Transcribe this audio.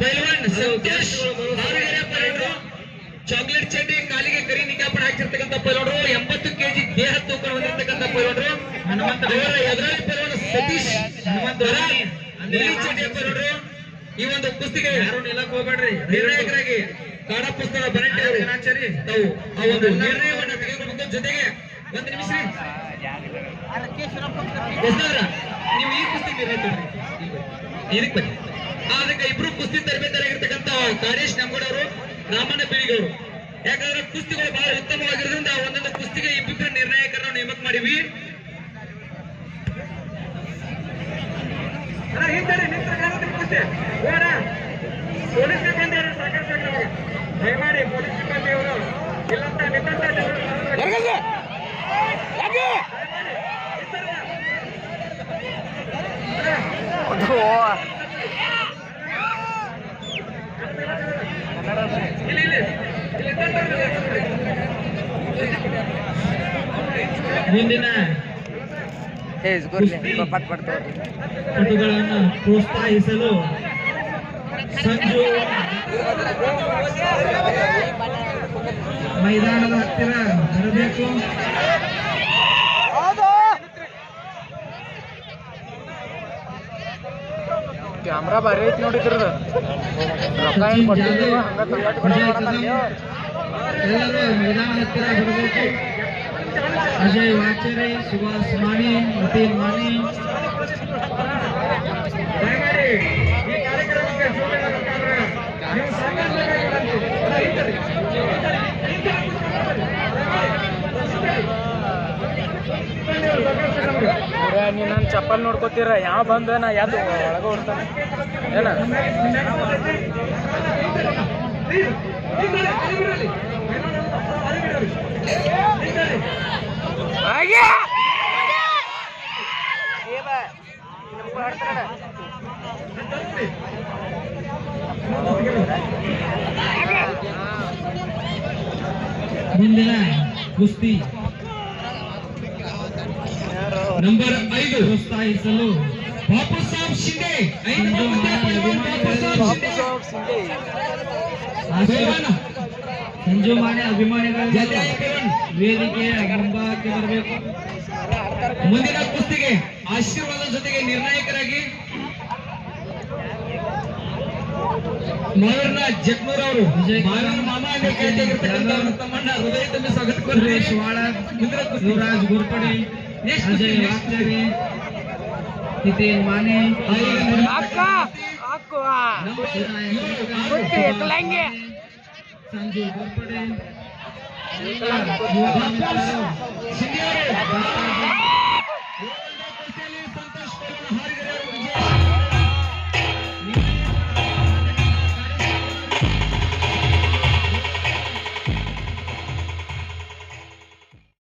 ಪೈಲ್ವಾನ್ Santosh ಹಾರುಗೆರೆ ಪೈಲ್ವಾನರು chocolate ಚಡ್ಡಿ ಕಾಲಿಗೆ ಕರಿ ನಿಕಾಪಣ ಹಾಕಿರ್ತಕ್ಕಂಥ ಪೈಲ್ವಾನರು 80 KG ದೇಹ ತೂಕ ಹೊಂದಿರತಕ್ಕಂಥ ಪೈಲ್ವಾನರು ಹನುಮಂತ ಅವರ ಎದುರಾಳಿ ಪೈಲ್ವಾನ ಸತೀಶ್ ಹನುಮಂತ ನೀಲಿ ಚಡ್ಡಿಯ ಪೈಲ್ವಾನರು ಈ ಒಂದು ಕುಸ್ತಿಗೆ ಯಾರು ನಿಲ್ಲಕ್ಕೆ ಹೋಗಬೇಡ್ರಿ ನಿರ್ಣಾಯಕರಾಗಿ ಕಾಡ ಪುಸ್ತಕ ಬರಂಟೆ ಗಣಾಚಾರಿ ತಾವು ಆ ಒಂದು ನಿರ್ಣಯವನ್ನು ತೆಗೆದುಕೊಂಡು ಜೊತೆಗೆ ಒಂದು ನಿಮಿಷ ನೀವು ಈ ಕುಸ್ತಿ ನಿರ್ಣಯ ಇದಕ್ಕೆ ಬನ್ನಿ ಅದಕ್ಕೆ ಇಬ್ರು ಕುಸ್ತಿ ತರಬೇತರಾಗಿರ್ತಕ್ಕಂಥ ಕಾಡೇಶ್ ನಮ್ಗೌಡ ಅವರು ರಾಮಣ್ಣ ಬೀಳಿಗವರು ಯಾಕಂದ್ರೆ ಕುಸ್ತಿಗಳು ಬಹಳ ಉತ್ತಮವಾಗಿರೋದ್ರಿಂದ ಒಂದೊಂದು ಕುಸ್ತಿಗೆ ಇಬ್ಬಿಬ್ಬರು ನಿರ್ಣಾಯಕರನ್ನು ನೇಮಕ ಮಾಡಿವಿ ಪೊಲೀಸ್ ಸಿಬ್ಬಂದಿಯವರು ಸಾಕಷ್ಟು ದಯಮಾಡಿ ಪೊಲೀಸ್ ಸಿಬ್ಬಂದಿಯವರು ಇಲ್ಲಂತ ಮುಂದಿನ ಪಟುಗಳನ್ನು ಪ್ರೋತ್ಸಾಹಿಸಲು ಸಂಜು ಮೈದಾನದ ಹತ್ತಿರ ಬರಬೇಕು. ಕ್ಯಾಮ್ರಾ ಬಾರಿ ಐತಿ ನೋಡಿದ್ರದ ಎಲ್ಲರೂ ಮೈದಾನ ಹತ್ತಿರ ಬರಬೇಕು. ಅಜಯ್ ವಾಚರೆ, ಸುಭಾಷ್ ಮಾಣಿ, ನಿತಿನ್ ಮಾಣಿ ನೀ ನಾನು ಚಪ್ಪಲ್ ನೋಡ್ಕೋತೀರ ಯಾವ ಬಂದ ನಾ ಯಾವ್ದು ಒಳಗ ಹೊಡ್ತಾನೆ ಏನ ಮುಂದಿನ ಕುಸ್ತಿ ನಂಬರ್ 5 ಪ್ರೋತ್ಸಾಹಿಸಲು ಬಾಪು ಸಾಬ್ ಶಿಂದೆ ಸಂಜು ಮಾಣೆ ಅಭಿಮಾನಿಗಳು ವೇದಿಕೆಯ ಮುಂಭಾಗಕ್ಕೆ ಬರಬೇಕು. ಮುಂದಿನ ಕುಸ್ತಿಗೆ ಆಶೀರ್ವಾದ ಜೊತೆಗೆ ನಿರ್ಣಾಯಕರಾಗಿ ಮಾವೀರ್ನ ಜಕ್ನೂರ್ ಅವರು ಮಾವೀರ್ ಮಾಮ ತಮ್ಮಣ್ಣ ಹೃದಯ ತುಂಬಿ ಸ್ವಾಗತ ಕೊಡ್ರಿ. ಯುವರಾಜ್ ಗೋರ್ಪಡೆ, ಅಜಯ್ ವಾಕ್ಚರಿ, ನಿತಿನ್ ಮಾನೆ, ಸಂಜು ಗೋರ್ಪಡೆ, ಸಂತೋಷ್